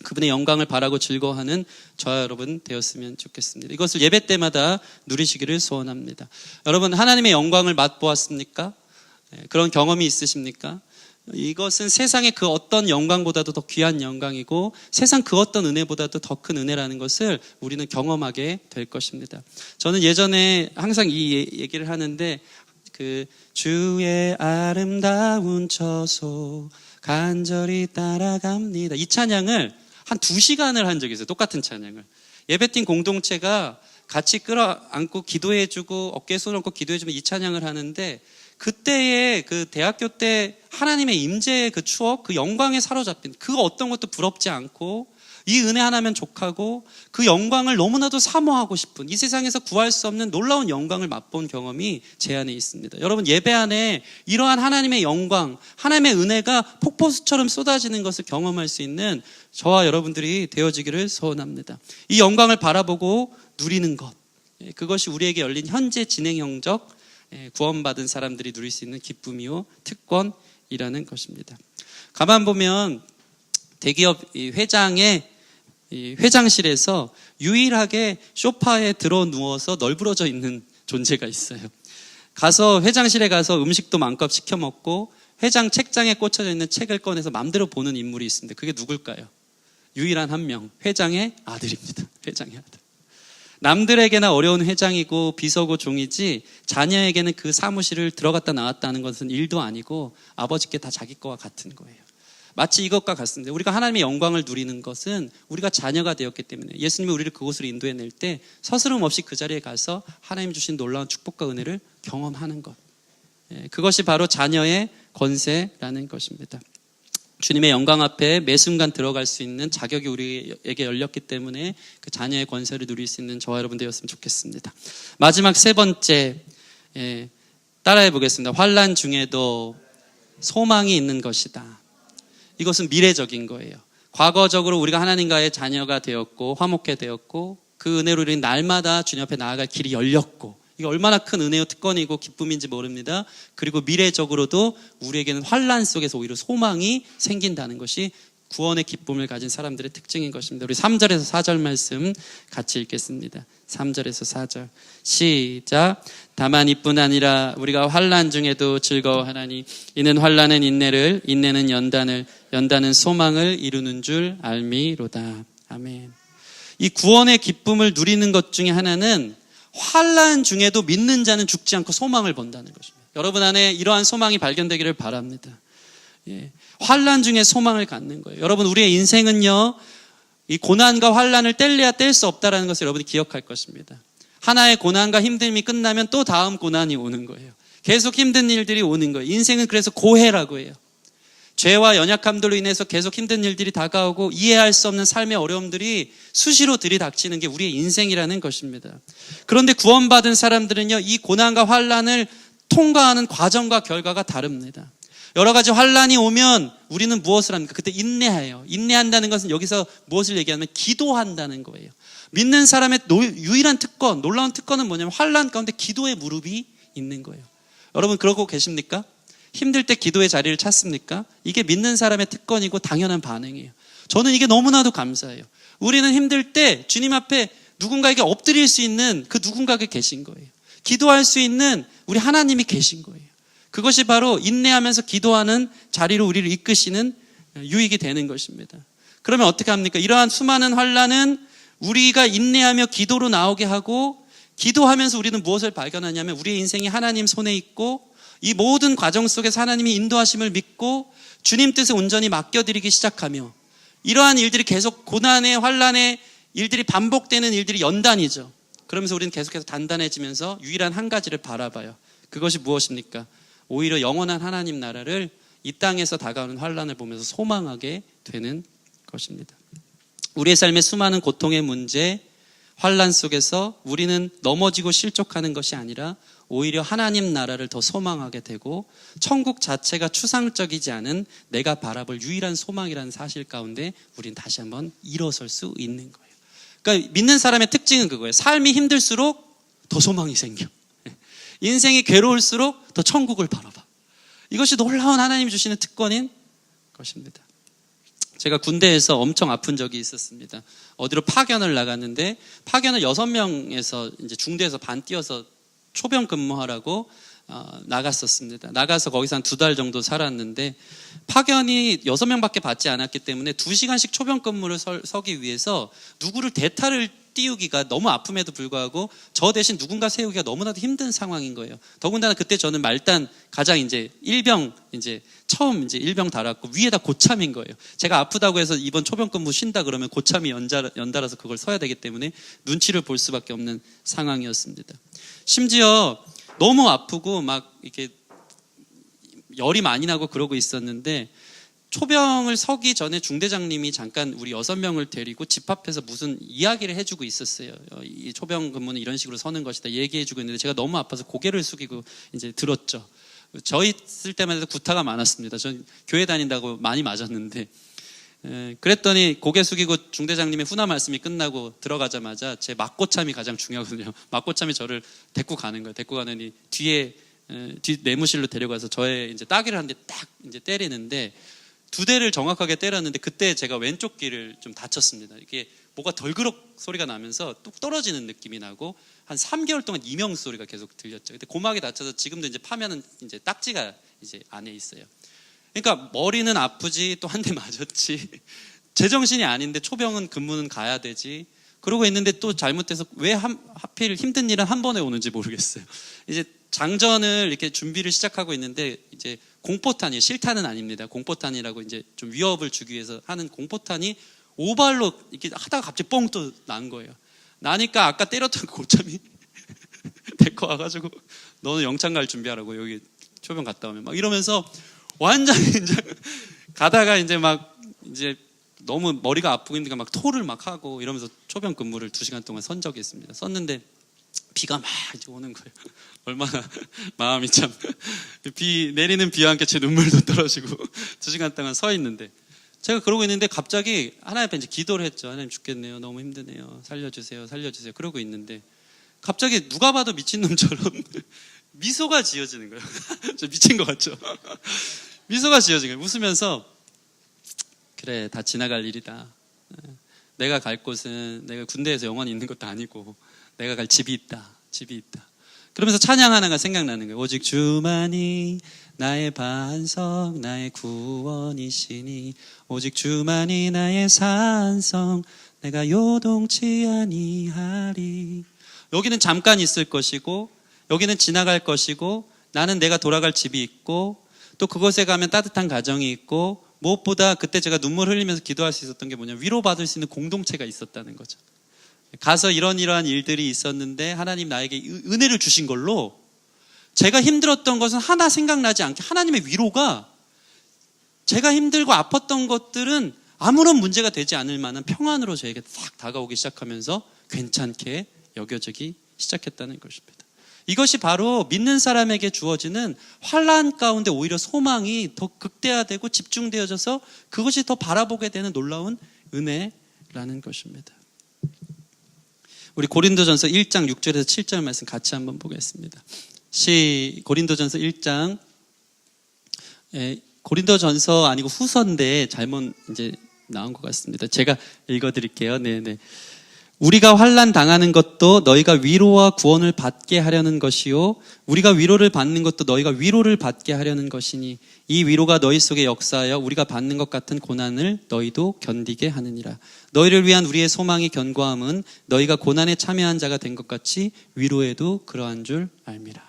그분의 영광을 바라고 즐거워하는 저와 여러분 되었으면 좋겠습니다. 이것을 예배 때마다 누리시기를 소원합니다. 여러분, 하나님의 영광을 맛보았습니까? 그런 경험이 있으십니까? 이것은 세상의 그 어떤 영광보다도 더 귀한 영광이고 세상 그 어떤 은혜보다도 더 큰 은혜라는 것을 우리는 경험하게 될 것입니다. 저는 예전에 항상 이 얘기를 하는데, 그 주의 아름다운 처소 간절히 따라갑니다, 이 찬양을 한 2시간을 한 적이 있어요. 똑같은 찬양을. 예배팀 공동체가 같이 끌어안고 기도해주고 어깨에 손 얹고 기도해주면 이 찬양을 하는데, 그때의 그 대학교 때 하나님의 임재의 그 추억, 그 영광에 사로잡힌, 그 어떤 것도 부럽지 않고 이 은혜 하나면 족하고 그 영광을 너무나도 사모하고 싶은, 이 세상에서 구할 수 없는 놀라운 영광을 맛본 경험이 제 안에 있습니다. 여러분, 예배 안에 이러한 하나님의 영광, 하나님의 은혜가 폭포수처럼 쏟아지는 것을 경험할 수 있는 저와 여러분들이 되어지기를 소원합니다. 이 영광을 바라보고 누리는 것, 그것이 우리에게 열린 현재 진행형적 구원받은 사람들이 누릴 수 있는 기쁨이요 특권이라는 것입니다. 가만 보면 대기업 회장의 회장실에서 유일하게 소파에 들어 누워서 널브러져 있는 존재가 있어요. 가서 회장실에 가서 음식도 마음껏 시켜 먹고 회장 책장에 꽂혀져 있는 책을 꺼내서 마음대로 보는 인물이 있습니다. 그게 누굴까요? 유일한 한 명, 회장의 아들입니다. 회장의 아들. 남들에게나 어려운 회장이고 비서고 종이지 자녀에게는 그 사무실을 들어갔다 나왔다 하는 것은 일도 아니고 아버지께 다 자기 거와 같은 거예요. 마치 이것과 같습니다. 우리가 하나님의 영광을 누리는 것은 우리가 자녀가 되었기 때문에 예수님이 우리를 그곳으로 인도해낼 때 서스럼 없이 그 자리에 가서 하나님 주신 놀라운 축복과 은혜를 경험하는 것, 그것이 바로 자녀의 권세라는 것입니다. 주님의 영광 앞에 매 순간 들어갈 수 있는 자격이 우리에게 열렸기 때문에 그 자녀의 권세를 누릴 수 있는 저와 여러분 되었으면 좋겠습니다. 마지막 3번째, 따라해 보겠습니다. 환난 중에도 소망이 있는 것이다. 이것은 미래적인 거예요. 과거적으로 우리가 하나님과의 자녀가 되었고 화목해 되었고 그 은혜로 우리는 날마다 주님 앞에 나아갈 길이 열렸고 이게 얼마나 큰 은혜요 특권이고 기쁨인지 모릅니다. 그리고 미래적으로도 우리에게는 환난 속에서 오히려 소망이 생긴다는 것이 구원의 기쁨을 가진 사람들의 특징인 것입니다. 우리 3절에서 4절 말씀 같이 읽겠습니다. 3절에서 4절 시작. 다만 이뿐 아니라 우리가 환난 중에도 즐거워하나니 이는 환난은 인내를, 인내는 연단을, 연단은 소망을 이루는 줄 알미로다. 아멘. 이 구원의 기쁨을 누리는 것 중에 하나는 환난 중에도 믿는 자는 죽지 않고 소망을 본다는 것입니다. 여러분 안에 이러한 소망이 발견되기를 바랍니다. 예. 환난 중에 소망을 갖는 거예요. 여러분 우리의 인생은요, 이 고난과 환난을 뗄래야 뗄 수 없다는 것을 여러분이 기억할 것입니다. 하나의 고난과 힘듦이 끝나면 또 다음 고난이 오는 거예요. 계속 힘든 일들이 오는 거예요. 인생은 그래서 고해라고 해요. 죄와 연약함들로 인해서 계속 힘든 일들이 다가오고 이해할 수 없는 삶의 어려움들이 수시로 들이닥치는 게 우리의 인생이라는 것입니다. 그런데 구원받은 사람들은요, 이 고난과 환난을 통과하는 과정과 결과가 다릅니다. 여러 가지 환난이 오면 우리는 무엇을 합니까? 그때 인내해요. 인내한다는 것은 여기서 무엇을 얘기하면 기도한다는 거예요. 믿는 사람의 유일한 특권, 놀라운 특권은 뭐냐면 환난 가운데 기도의 무릎이 있는 거예요. 여러분 그러고 계십니까? 힘들 때 기도의 자리를 찾습니까? 이게 믿는 사람의 특권이고 당연한 반응이에요. 저는 이게 너무나도 감사해요. 우리는 힘들 때 주님 앞에 누군가에게 엎드릴 수 있는 그 누군가가 계신 거예요. 기도할 수 있는 우리 하나님이 계신 거예요. 그것이 바로 인내하면서 기도하는 자리로 우리를 이끄시는 유익이 되는 것입니다. 그러면 어떻게 합니까? 이러한 수많은 환난은 우리가 인내하며 기도로 나오게 하고, 기도하면서 우리는 무엇을 발견하냐면 우리의 인생이 하나님 손에 있고 이 모든 과정 속에서 하나님이 인도하심을 믿고 주님 뜻에 온전히 맡겨드리기 시작하며, 이러한 일들이 계속 고난의 환난의 일들이 반복되는 일들이 연단이죠. 그러면서 우리는 계속해서 단단해지면서 유일한 한 가지를 바라봐요. 그것이 무엇입니까? 오히려 영원한 하나님 나라를 이 땅에서 다가오는 환난을 보면서 소망하게 되는 것입니다. 우리의 삶의 수많은 고통의 문제, 환난 속에서 우리는 넘어지고 실족하는 것이 아니라 오히려 하나님 나라를 더 소망하게 되고 천국 자체가 추상적이지 않은 내가 바라볼 유일한 소망이라는 사실 가운데 우리는 다시 한번 일어설 수 있는 거예요. 그러니까 믿는 사람의 특징은 그거예요. 삶이 힘들수록 더 소망이 생겨. 인생이 괴로울수록 더 천국을 바라봐. 이것이 놀라운 하나님이 주시는 특권인 것입니다. 제가 군대에서 엄청 아픈 적이 있었습니다. 어디로 파견을 나갔는데 파견을 6명에서 이제 중대에서 반 뛰어서 초병 근무하라고 나갔었습니다. 나가서 거기서 한 2달 정도 살았는데 파견이 6명밖에 받지 않았기 때문에 2시간씩 초병 근무를 서기 위해서 누구를 대타를 띄우기가 너무 아픔에도 불구하고 저 대신 누군가 세우기가 너무나도 힘든 상황인 거예요. 더군다나 그때 저는 말단 가장 이제 처음 일병 달았고 위에다 고참인 거예요. 제가 아프다고 해서 이번 초병 근무 쉰다 그러면 고참이 연달아서 그걸 서야 되기 때문에 눈치를 볼 수밖에 없는 상황이었습니다. 심지어 너무 아프고 막 이렇게 열이 많이 나고 그러고 있었는데 초병을 서기 전에 중대장님이 잠깐 우리 6명을 데리고 집 앞에서 무슨 이야기를 해주고 있었어요. 이 초병 근무는 이런 식으로 서는 것이다 얘기해주고 있는데 제가 너무 아파서 고개를 숙이고 이제 들었죠. 저 있을 때만 해도 구타가 많았습니다. 전 교회 다닌다고 많이 맞았는데 그랬더니 고개 숙이고 중대장님의 훈화 말씀이 끝나고 들어가자마자 제 막고참이 가장 중요하거든요. 막고참이 저를 데리고 가는 거예요. 데리고 가느니 뒤 내무실로 데려가서 저의 이제 따귀를 한 대 딱 이제 때리는데 2대를 정확하게 때렸는데 그때 제가 왼쪽 귀를 좀 다쳤습니다. 이게 뭐가 덜그럭 소리가 나면서 뚝 떨어지는 느낌이 나고 한 3개월 동안 이명 소리가 계속 들렸죠. 근데 고막이 다쳐서 지금도 이제 파면은 이제 딱지가 이제 안에 있어요. 그러니까 머리는 아프지 또 한 대 맞았지. 제정신이 아닌데 초병은 근무는 가야 되지. 그러고 있는데 또 잘못해서 왜 하필 힘든 일은 한 번에 오는지 모르겠어요. 이제 장전을 이렇게 준비를 시작하고 있는데 이제 공포탄이에요. 실탄은 아닙니다. 공포탄이라고 이제 좀 위협을 주기 위해서 하는 공포탄이 오발로 이렇게 하다가 갑자기 뻥 또 난 거예요. 나니까 아까 때렸던 고참이 데리고 와가지고 너는 영창 갈 준비하라고 여기 초병 갔다 오면 막 이러면서 완전히 이제 가다가 이제 막 이제 너무 머리가 아프고 힘드니까 막 토를 막 하고 이러면서 초병 근무를 2시간 동안 선 적이 있습니다. 썼는데 비가 막 이제 오는 거예요. 얼마나 마음이 참 내리는 비와 함께 제 눈물도 떨어지고 2시간 동안 서 있는데 제가 그러고 있는데 갑자기 하나님 앞에 이제 기도를 했죠. 하나님 죽겠네요. 너무 힘드네요. 살려주세요. 살려주세요. 그러고 있는데 갑자기 누가 봐도 미친놈처럼 미소가 지어지는 거예요. 저 미친 것 같죠? 미소가 지어지는 거예요. 웃으면서 그래, 다 지나갈 일이다. 내가 갈 곳은 내가 군대에서 영원히 있는 것도 아니고 내가 갈 집이 있다. 집이 있다. 그러면서 찬양 하나가 생각나는 거예요. 오직 주만이 나의 반석, 나의 구원이시니 오직 주만이 나의 산성, 내가 요동치 아니하리. 여기는 잠깐 있을 것이고 여기는 지나갈 것이고 나는 내가 돌아갈 집이 있고 또 그곳에 가면 따뜻한 가정이 있고 무엇보다 그때 제가 눈물 흘리면서 기도할 수 있었던 게 뭐냐면 위로받을 수 있는 공동체가 있었다는 거죠. 가서 이러한 일들이 있었는데 하나님 나에게 은혜를 주신 걸로 제가 힘들었던 것은 하나 생각나지 않게 하나님의 위로가 제가 힘들고 아팠던 것들은 아무런 문제가 되지 않을 만한 평안으로 저에게 딱 다가오기 시작하면서 괜찮게 여겨지기 시작했다는 것입니다. 이것이 바로 믿는 사람에게 주어지는 환난 가운데 오히려 소망이 더 극대화되고 집중되어져서 그것이 더 바라보게 되는 놀라운 은혜라는 것입니다. 우리 고린도전서 1장 6절에서 7절 말씀 같이 한번 보겠습니다. 고린도전서 1장, 고린도전서 아니고 후서인데 잘못 이제 나온 것 같습니다. 제가 읽어드릴게요. 네네. 우리가 환난 당하는 것도 너희가 위로와 구원을 받게 하려는 것이요 우리가 위로를 받는 것도 너희가 위로를 받게 하려는 것이니 이 위로가 너희 속에 역사하여 우리가 받는 것 같은 고난을 너희도 견디게 하느니라. 너희를 위한 우리의 소망이 견고함은 너희가 고난에 참여한 자가 된 것 같이 위로에도 그러한 줄 알미라.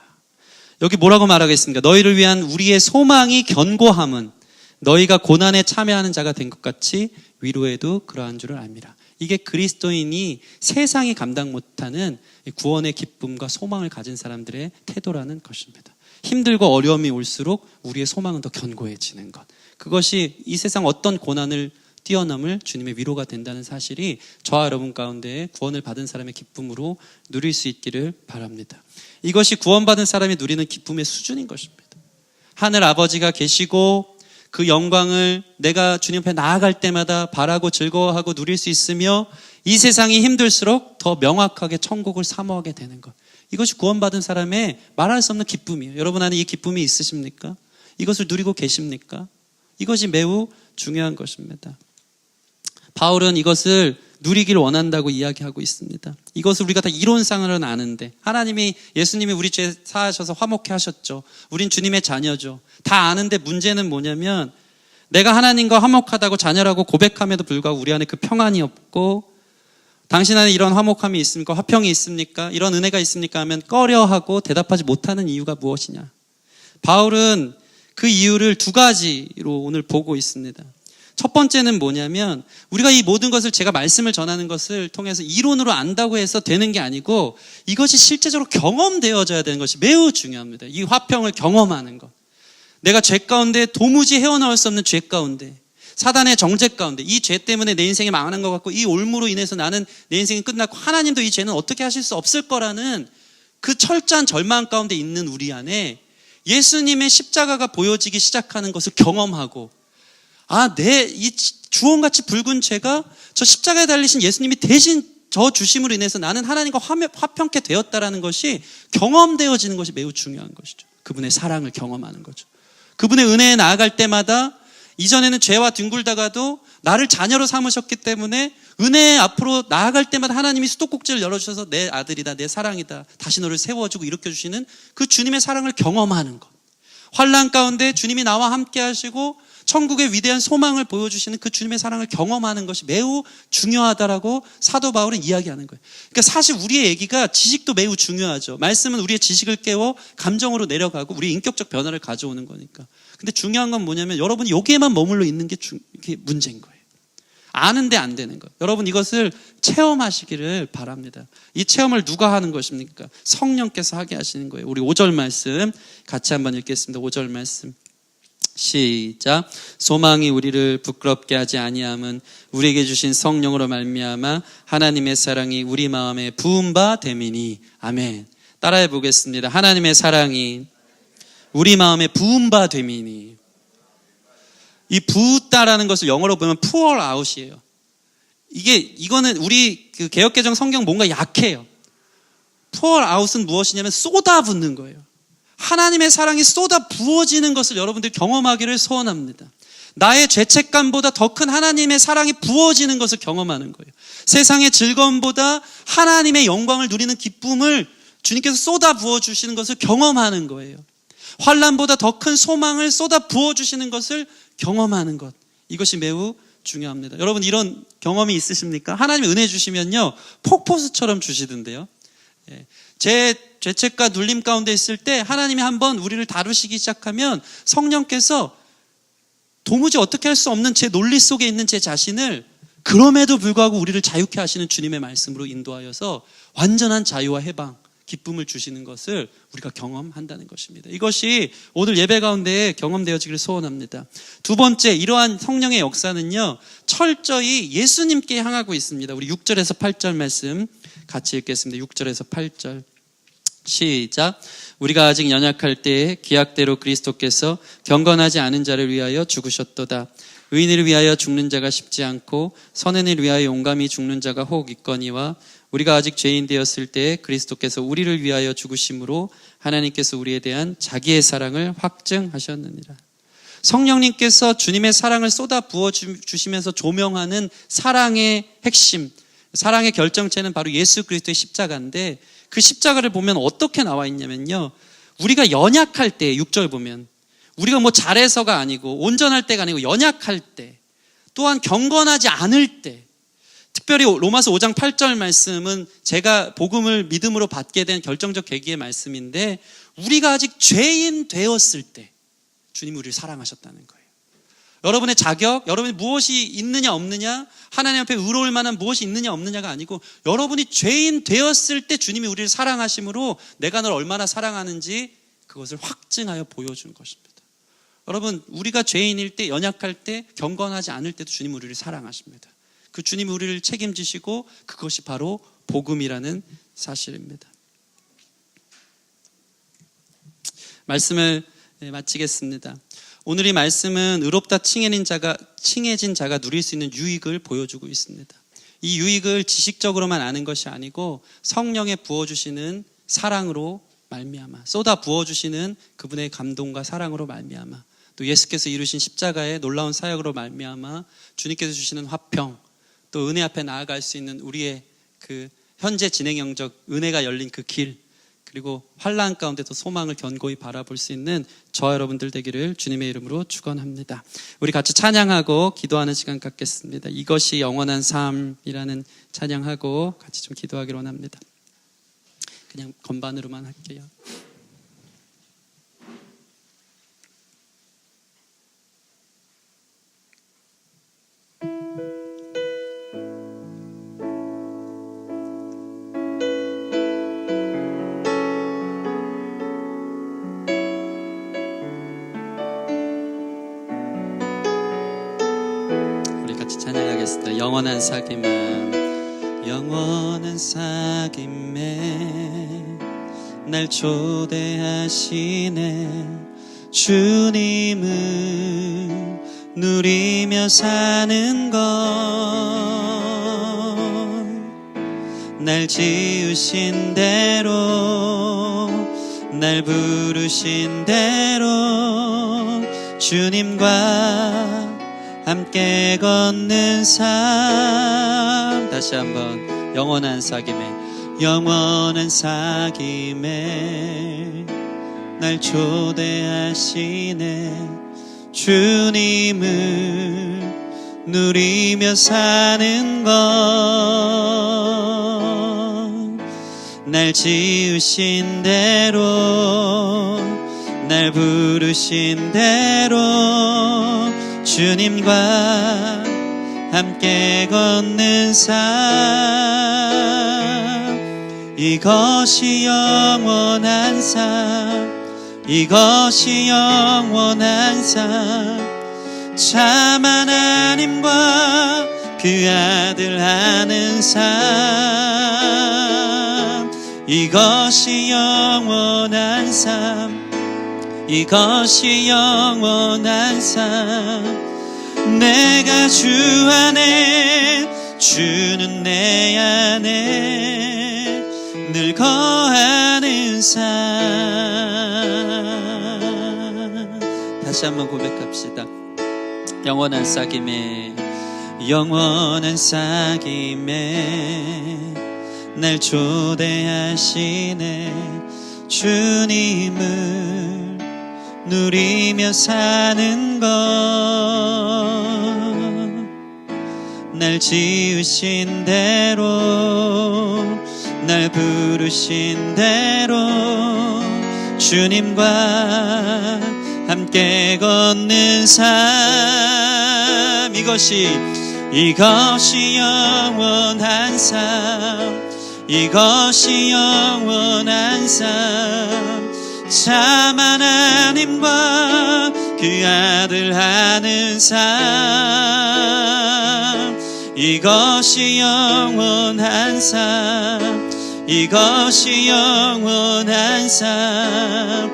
여기 뭐라고 말하겠습니까? 너희를 위한 우리의 소망이 견고함은 너희가 고난에 참여하는 자가 된 것 같이 위로에도 그러한 줄을 압니다. 이게 그리스도인이 세상이 감당 못하는 구원의 기쁨과 소망을 가진 사람들의 태도라는 것입니다. 힘들고 어려움이 올수록 우리의 소망은 더 견고해지는 것. 그것이 이 세상 어떤 고난을 뛰어넘을 주님의 위로가 된다는 사실이 저와 여러분 가운데 구원을 받은 사람의 기쁨으로 누릴 수 있기를 바랍니다. 이것이 구원받은 사람이 누리는 기쁨의 수준인 것입니다. 하늘 아버지가 계시고 그 영광을 내가 주님 앞에 나아갈 때마다 바라고 즐거워하고 누릴 수 있으며 이 세상이 힘들수록 더 명확하게 천국을 사모하게 되는 것. 이것이 구원받은 사람의 말할 수 없는 기쁨이에요. 여러분 안에 이 기쁨이 있으십니까? 이것을 누리고 계십니까? 이것이 매우 중요한 것입니다. 바울은 이것을 누리기를 원한다고 이야기하고 있습니다. 이것을 우리가 다 이론상으로는 아는데 하나님이 예수님이 우리 죄 사하셔서 화목케 하셨죠. 우린 주님의 자녀죠. 다 아는데 문제는 뭐냐면 내가 하나님과 화목하다고 자녀라고 고백함에도 불구하고 우리 안에 그 평안이 없고 당신 안에 이런 화목함이 있습니까? 화평이 있습니까? 이런 은혜가 있습니까? 하면 꺼려하고 대답하지 못하는 이유가 무엇이냐? 바울은 그 이유를 두 가지로 오늘 보고 있습니다. 첫 번째는 뭐냐면 우리가 이 모든 것을 제가 말씀을 전하는 것을 통해서 이론으로 안다고 해서 되는 게 아니고 이것이 실제적으로 경험되어져야 되는 것이 매우 중요합니다. 이 화평을 경험하는 것. 내가 죄 가운데 도무지 헤어나올 수 없는 죄 가운데 사단의 정죄 가운데 이 죄 때문에 내 인생이 망하는 것 같고 이 올무로 인해서 나는 내 인생이 끝났고 하나님도 이 죄는 어떻게 하실 수 없을 거라는 그 철저한 절망 가운데 있는 우리 안에 예수님의 십자가가 보여지기 시작하는 것을 경험하고 이 주홍같이 붉은 죄가 저 십자가에 달리신 예수님이 대신 저 주심으로 인해서 나는 하나님과 화평케 되었다라는 것이 경험되어지는 것이 매우 중요한 것이죠. 그분의 사랑을 경험하는 거죠. 그분의 은혜에 나아갈 때마다 이전에는 죄와 뒹굴다가도 나를 자녀로 삼으셨기 때문에 은혜 앞으로 나아갈 때마다 하나님이 수도꼭지를 열어주셔서 내 아들이다, 내 사랑이다, 다시 너를 세워주고 일으켜주시는 그 주님의 사랑을 경험하는 것. 환난 가운데 주님이 나와 함께 하시고 천국의 위대한 소망을 보여주시는 그 주님의 사랑을 경험하는 것이 매우 중요하다라고 사도 바울은 이야기하는 거예요. 그러니까 사실 우리의 얘기가 지식도 매우 중요하죠. 말씀은 우리의 지식을 깨워 감정으로 내려가고 우리의 인격적 변화를 가져오는 거니까. 근데 중요한 건 뭐냐면 여러분이 여기에만 머물러 있는 게 문제인 거예요. 아는데 안 되는 것. 여러분 이것을 체험하시기를 바랍니다. 이 체험을 누가 하는 것입니까? 성령께서 하게 하시는 거예요. 우리 5절 말씀 같이 한번 읽겠습니다. 5절 말씀. 시작. 소망이 우리를 부끄럽게 하지 아니함은 우리에게 주신 성령으로 말미암아 하나님의 사랑이 우리 마음에 부은 바 됨이니. 아멘. 따라해 보겠습니다. 하나님의 사랑이 우리 마음에 부은 바 됨이니. 이 부었다라는 것을 영어로 보면 pour out이에요. 이거는 우리 그 개역개정 성경 뭔가 약해요. pour out은 무엇이냐면 쏟아붓는 거예요. 하나님의 사랑이 쏟아 부어지는 것을 여러분들이 경험하기를 소원합니다. 나의 죄책감보다 더 큰 하나님의 사랑이 부어지는 것을 경험하는 거예요. 세상의 즐거움보다 하나님의 영광을 누리는 기쁨을 주님께서 쏟아 부어주시는 것을 경험하는 거예요. 환난보다 더 큰 소망을 쏟아 부어주시는 것을 경험하는 것, 이것이 매우 중요합니다. 여러분 이런 경험이 있으십니까? 하나님이 은혜 주시면요 폭포수처럼 주시던데요. 제 죄책과 눌림 가운데 있을 때 하나님이 한번 우리를 다루시기 시작하면 성령께서 도무지 어떻게 할 수 없는 제 논리 속에 있는 제 자신을 그럼에도 불구하고 우리를 자유케 하시는 주님의 말씀으로 인도하여서 완전한 자유와 해방, 기쁨을 주시는 것을 우리가 경험한다는 것입니다. 이것이 오늘 예배 가운데 경험되어지기를 소원합니다. 두 번째, 이러한 성령의 역사는요 철저히 예수님께 향하고 있습니다. 우리 6절에서 8절 말씀 같이 읽겠습니다. 6절에서 8절 시작. 우리가 아직 연약할 때에 기약대로 그리스도께서 경건하지 않은 자를 위하여 죽으셨도다. 의인을 위하여 죽는 자가 쉽지 않고 선인을 위하여 용감히 죽는 자가 혹 있거니와 우리가 아직 죄인 되었을 때에 그리스도께서 우리를 위하여 죽으심으로 하나님께서 우리에 대한 자기의 사랑을 확증하셨느니라. 성령님께서 주님의 사랑을 쏟아 부어주시면서 조명하는 사랑의 핵심, 사랑의 결정체는 바로 예수 그리스도의 십자가인데, 그 십자가를 보면 어떻게 나와 있냐면요, 우리가 연약할 때, 6절 보면 우리가 뭐 잘해서가 아니고 온전할 때가 아니고 연약할 때, 또한 경건하지 않을 때, 특별히 로마서 5장 8절 말씀은 제가 복음을 믿음으로 받게 된 결정적 계기의 말씀인데, 우리가 아직 죄인 되었을 때 주님이 우리를 사랑하셨다는 거예요. 여러분의 자격, 여러분이 무엇이 있느냐 없느냐, 하나님 앞에 의로울 만한 무엇이 있느냐 없느냐가 아니고 여러분이 죄인 되었을 때 주님이 우리를 사랑하심으로 내가 널 얼마나 사랑하는지 그것을 확증하여 보여준 것입니다. 여러분, 우리가 죄인일 때, 연약할 때, 경건하지 않을 때도 주님이 우리를 사랑하십니다. 그 주님이 우리를 책임지시고 그것이 바로 복음이라는 사실입니다. 말씀을 마치겠습니다. 오늘 이 말씀은 의롭다 칭해진 자가 누릴 수 있는 유익을 보여주고 있습니다. 이 유익을 지식적으로만 아는 것이 아니고 성령의 부어주시는 사랑으로 말미암아, 쏟아 부어주시는 그분의 감동과 사랑으로 말미암아, 또 예수께서 이루신 십자가의 놀라운 사역으로 말미암아 주님께서 주시는 화평, 또 은혜 앞에 나아갈 수 있는 우리의 그 현재 진행 영적 은혜가 열린 그 길, 그리고 환난 가운데도 소망을 견고히 바라볼 수 있는 저와 여러분들 되기를 주님의 이름으로 축원합니다. 우리 같이 찬양하고 기도하는 시간 갖겠습니다. 이것이 영원한 삶이라는 찬양하고 같이 좀 기도하기로 원합니다. 그냥 건반으로만 할게요. 찬양하겠습니다. 영원한 사귐에, 영원한 사귐에 날 초대하시네. 주님을 누리며 사는 것, 날 지으신 대로, 날 부르신 대로 주님과 함께 걷는 삶. 다시 한번, 영원한 사귐에, 영원한 사귐에 날 초대하시네. 주님을 누리며 사는 것, 날 지으신 대로, 날 부르신 대로 주님과 함께 걷는 삶. 이것이 영원한 삶, 이것이 영원한 삶. 참 하나님과 그 아들 아는 삶. 이것이 영원한 삶, 이것이 영원한 삶. 내가 주 안에, 주는 내 안에, 늘 거하는 삶. 다시 한번 고백합시다. 영원한 싹임에, 영원한 싹임에 날 초대하시네. 주님을 누리며 사는 것, 날 지으신 대로, 날 부르신 대로 주님과 함께 걷는 삶. 이것이 영원한 삶, 이것이 영원한 삶. 참 하나님과 그 아들 하는 삶. 이것이 영원한 삶, 이것이 영원한 삶.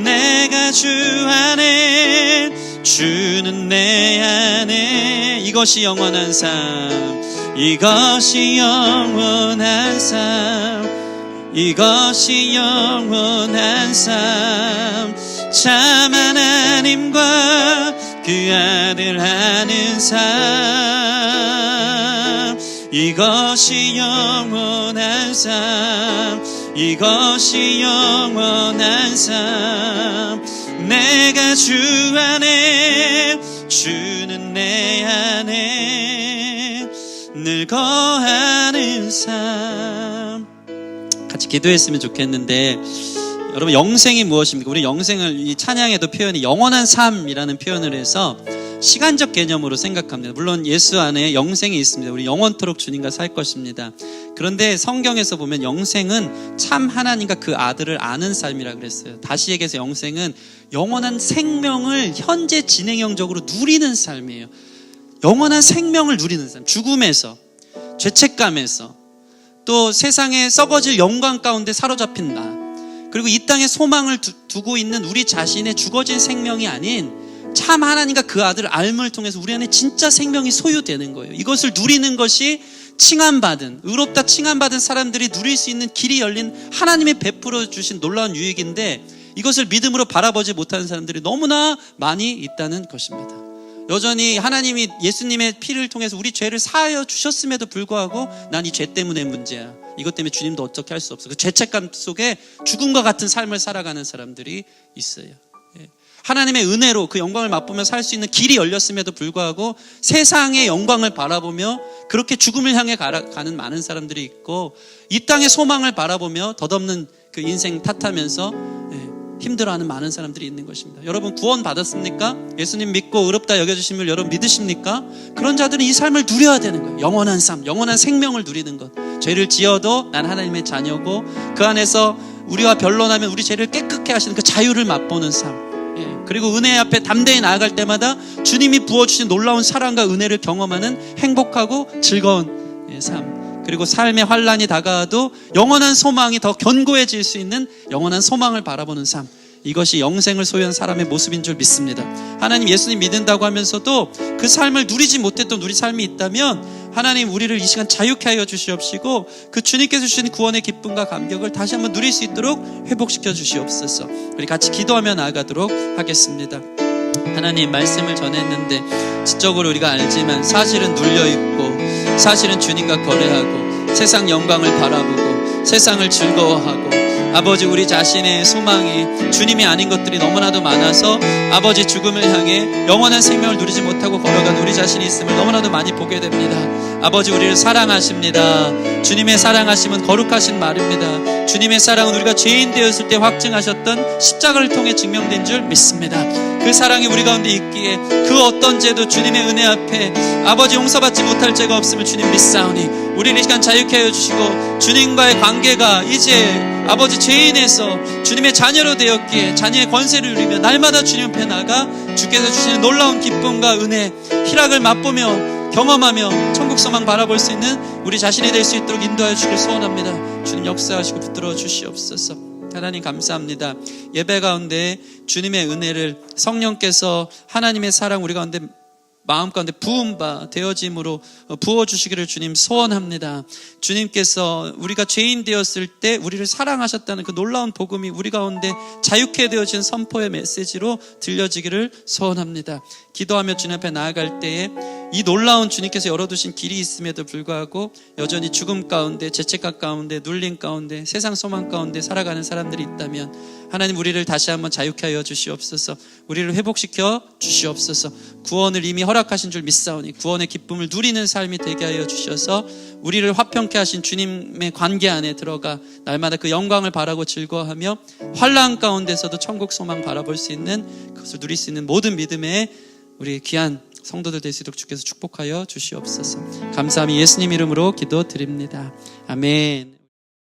내가 주 안에, 주는 내 안에. 이것이 영원한 삶, 이것이 영원한 삶, 이것이 영원한 삶. 참 하나님과 그 아들 하는 삶. 이것이 영원한 삶, 이것이 영원한 삶. 내가 주 안에, 주는 내 안에 늘 거하는 삶. 같이 기도했으면 좋겠는데, 여러분 영생이 무엇입니까? 우리 영생을 이 찬양에도 표현이 영원한 삶이라는 표현을 해서 시간적 개념으로 생각합니다. 물론 예수 안에 영생이 있습니다. 우리 영원토록 주님과 살 것입니다. 그런데 성경에서 보면 영생은 참 하나님과 그 아들을 아는 삶이라 그랬어요. 다시 얘기해서 영생은 영원한 생명을 현재 진행형적으로 누리는 삶이에요. 영원한 생명을 누리는 삶. 죽음에서, 죄책감에서, 또 세상에 썩어질 영광 가운데 사로잡힌 나, 그리고 이 땅에 소망을 두고 있는 우리 자신의 죽어진 생명이 아닌 참 하나님과 그 아들을 알므를 통해서 우리 안에 진짜 생명이 소유되는 거예요. 이것을 누리는 것이 칭함받은, 의롭다 칭함받은 사람들이 누릴 수 있는 길이 열린 하나님의 베풀어 주신 놀라운 유익인데, 이것을 믿음으로 바라보지 못하는 사람들이 너무나 많이 있다는 것입니다. 여전히 하나님이 예수님의 피를 통해서 우리 죄를 사하여 주셨음에도 불구하고 난 이 죄 때문에 문제야, 이것 때문에 주님도 어떻게 할 수 없어, 그 죄책감 속에 죽음과 같은 삶을 살아가는 사람들이 있어요. 하나님의 은혜로 그 영광을 맛보며 살 수 있는 길이 열렸음에도 불구하고 세상의 영광을 바라보며 그렇게 죽음을 향해 가는 많은 사람들이 있고, 이 땅의 소망을 바라보며 덧없는 그 인생 탓하면서 힘들어하는 많은 사람들이 있는 것입니다. 여러분 구원 받았습니까? 예수님 믿고 의롭다 여겨주심을 여러분 믿으십니까? 그런 자들은 이 삶을 누려야 되는 거예요. 영원한 삶, 영원한 생명을 누리는 것. 죄를 지어도 난 하나님의 자녀고, 그 안에서 우리와 변론하면 우리 죄를 깨끗게 하시는 그 자유를 맛보는 삶. 그리고 은혜 앞에 담대히 나아갈 때마다 주님이 부어주신 놀라운 사랑과 은혜를 경험하는 행복하고 즐거운 삶. 그리고 삶의 환란이 다가와도 영원한 소망이 더 견고해질 수 있는 영원한 소망을 바라보는 삶. 이것이 영생을 소유한 사람의 모습인 줄 믿습니다. 하나님 예수님 믿는다고 하면서도 그 삶을 누리지 못했던 우리 삶이 있다면 하나님 우리를 이 시간 자유케 하여 주시옵시고, 그 주님께서 주신 구원의 기쁨과 감격을 다시 한번 누릴 수 있도록 회복시켜 주시옵소서. 우리 같이 기도하며 나아가도록 하겠습니다. 하나님 말씀을 전했는데 지적으로 우리가 알지만 사실은 눌려있고, 사실은 주님과 거래하고 세상 영광을 바라보고 세상을 즐거워하고, 아버지 우리 자신의 소망이 주님이 아닌 것들이 너무나도 많아서 아버지 죽음을 향해 영원한 생명을 누리지 못하고 걸어가는 우리 자신이 있음을 너무나도 많이 보게 됩니다. 아버지 우리를 사랑하십니다. 주님의 사랑하심은 거룩하신 말입니다. 주님의 사랑은 우리가 죄인 되었을 때 확증하셨던 십자가를 통해 증명된 줄 믿습니다. 그 사랑이 우리 가운데 있기에 그 어떤 죄도 주님의 은혜 앞에 아버지 용서받지 못할 죄가 없음을 주님 믿사오니, 우리를 이 시간 자유케 하여 주시고 주님과의 관계가 이제 아버지 죄인에서 주님의 자녀로 되었기에 자녀의 권세를 누리며 날마다 주님 앞에 나가 주께서 주시는 놀라운 기쁨과 은혜, 희락을 맛보며 경험하며 천국 소망 바라볼 수 있는 우리 자신이 될 수 있도록 인도하여 주길 소원합니다. 주님 역사하시고 붙들어 주시옵소서. 하나님 감사합니다. 예배 가운데 주님의 은혜를, 성령께서 하나님의 사랑 우리 가운데 마음 가운데 부음바 되어짐으로 부어주시기를 주님 소원합니다. 주님께서 우리가 죄인 되었을 때 우리를 사랑하셨다는 그 놀라운 복음이 우리 가운데 자유케 되어진 선포의 메시지로 들려지기를 소원합니다. 기도하며 주님 앞에 나아갈 때에 이 놀라운 주님께서 열어두신 길이 있음에도 불구하고 여전히 죽음 가운데, 죄책감 가운데, 눌림 가운데, 세상 소망 가운데 살아가는 사람들이 있다면 하나님 우리를 다시 한번 자유케 하여 주시옵소서. 우리를 회복시켜 주시옵소서. 구원을 이미 허락하신 줄 믿사오니 구원의 기쁨을 누리는 삶이 되게 하여 주셔서 우리를 화평케 하신 주님의 관계 안에 들어가 날마다 그 영광을 바라고 즐거워하며 환난 가운데서도 천국 소망 바라볼 수 있는, 그것을 누릴 수 있는 모든 믿음의 우리 귀한 성도들 될 수 있도록 주께서 축복하여 주시옵소서. 감사함이 예수님 이름으로 기도드립니다. 아멘.